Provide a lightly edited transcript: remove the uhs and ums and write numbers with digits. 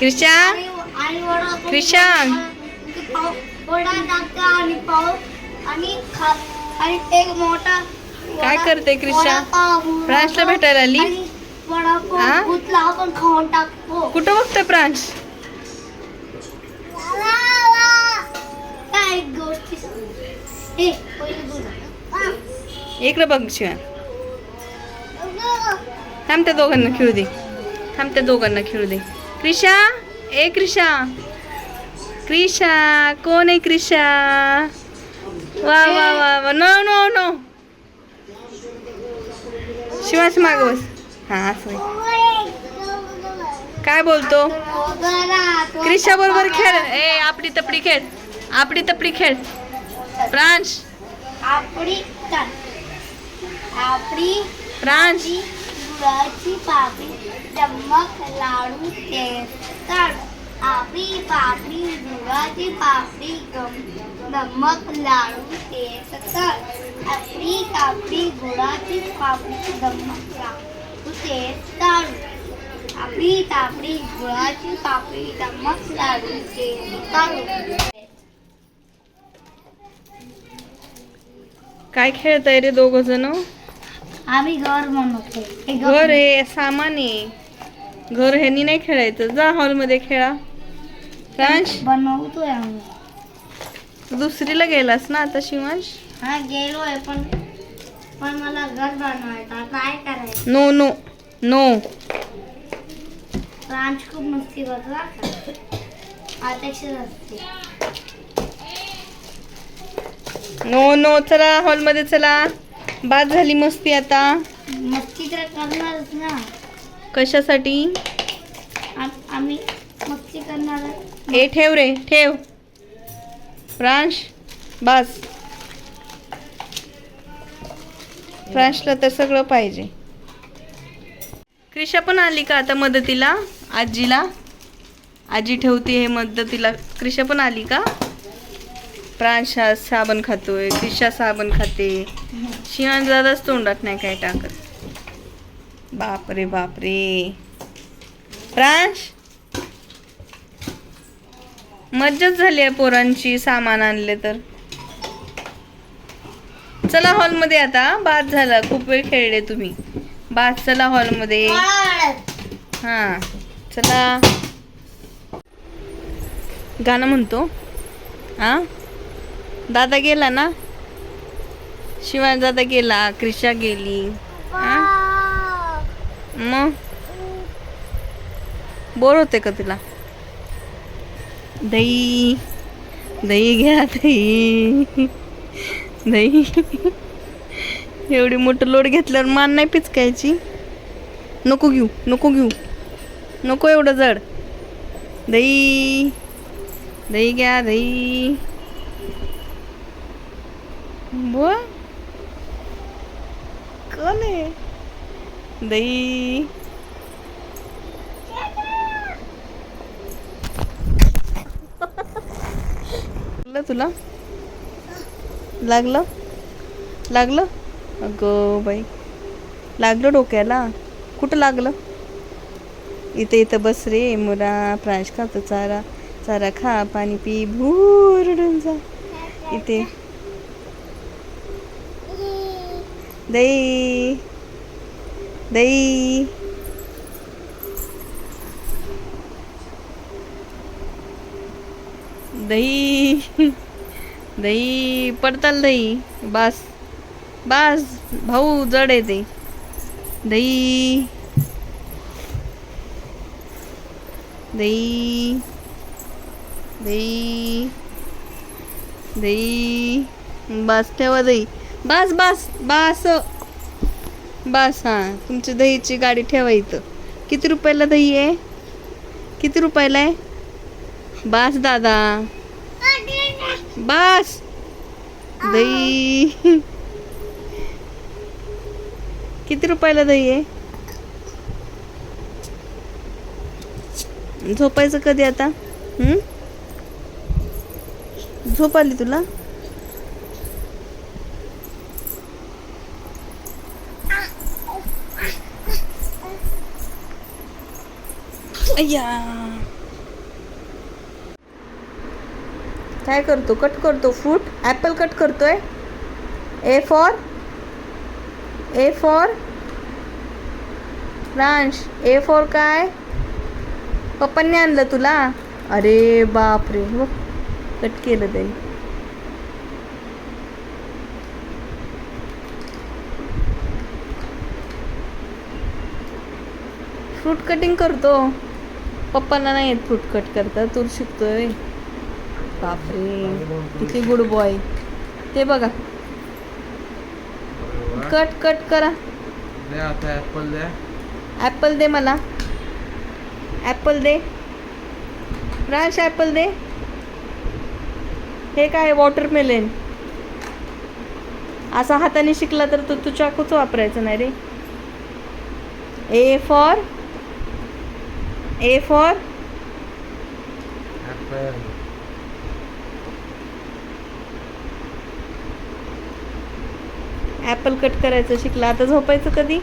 क्रिशा आणि वडा क्रिशा वडा टाकता आणि पाव आणि आणि एक मोठा काय करते क्रिशा? प्रांशला भेटायला आली? वडापाव भूतला आपण खाऊन टाकतो. कुठं बघतोय प्रांश? काय गोष्टी हे पहिलं दूध इकडे बघ शिवा. थांब त्या दोघांना खेळू दे. थांब त्या दोघांना खेळू दे. क्रिशा ए क्रिशा क्रिशा कोण आहे क्रिशा? वा वा वा वा. नो नो नो शिवास माग बस. हा असं काय बोलतो? क्रिशा बरोबर खेळ. ए आपली तपडी खेळ. आपली तपडी खेळ. प्रांश आपली प्रांश गुळाची पापडी चम्मक लाडू तेल आपली पापडी गुळाची पापडी नमक लाडू तेल आपली पापडी गुळाची पापडी नमक लाडू तेल आपली पापडी गुळाची पापडी नमक लाडू तेल. काय खेळताय रे दोघ जण? आम्ही घर बनवतो. घर आहे सामान आहे. घर ह्यानी नाही खेळायचं. जा हॉल मध्ये खेळा. प्रांश बनवतोय आम्ही. दुसरीला गेलास ना आता शिवांश? हा गेलोय पण मला घर बनवायचं. काय करायचं? No no no. प्रांश खूप मस्ती करतो. अध्यक्ष असते. नो नो चला हॉल मध्ये चला. बाद झाली मस्ती आता. मस्ती तर करणारच ना. कशासाठी? आम्ही मस्ती करणार. हे ठेव रे ठेव. प्रांश बस. प्रांशला तर सगळं पाहिजे. क्रिशा पण आली का आता मदतीला आजीला? आजी ठेवते हे मदतीला. क्रिशा पण आली का? प्रांश साबण खातोय. क्रिशा साबण खाते. शिवान दादाच तोंडात नाही काय टाकत. बापरे बापरे. प्रांश मज्जाच झाली आहे पोरांची. सामान आणले तर. चला हॉल मध्ये आता. बाद झाला. खूप वेळ खेळले तुम्ही. बाद चला हॉल मध्ये. हा चला. गाणं म्हणतो. हा दादा गेला ना. शिवाय दादा गेला. क्रिशा गेली. मग बोर होते का तुला? दही दही घ्या. दही दही. एवढी मोठं लोड घेतल्यावर मान नाही पिचकायची. नको घेऊ नको घेऊ नको एवढं जड. दही दही घ्या. दही बुवा कोण आहे? दही तुला लागलं लागलं? अगं बाई लागलं डोक्याला. कुठं लागलं? इथे इथं बस रे मुरा. प्रांश खातो चारा. चारा खा. पाणी पी. भूरडून जा. इथे दही दही दही दही पडताल दही. बास बास भाऊ जड आहे ते. दही दही दही दही. बास ठेवा दही. बास बास बास बास. हां तुमची दहीची गाडी ठेवा इथं. किती रुपयाला दही आहे? किती रुपयाला आहे? बास दादा बास. दही किती रुपयाला दही आहे? झोपायचं कधी आता? झोप आली तुला? अय्या काय करतो? कट करतो फ्रूट. ॲपल कट करतोय. A for प्रांश. ए फॉर काय? पप्पांनी आणलं तुला? अरे बापरे, बघ कट केलं त्यांनी. फ्रूट कटिंग करतो. पप्पांना नाही येत फ्रूट कट करता, तू शिकतोय. बापरे, किती गुड बॉय. ते बघा, कट करा. दे आता ऍपल दे. ॲपल दे मला. ॲपल दे प्रांश, ॲपल दे. हे काय? वॉटरमेलन. असा हाताने शिकला तर तू चाकूच वापरायचं नाही रे. A for apple. Apple cut करायचं शिकला. आता झोपायचं कधी?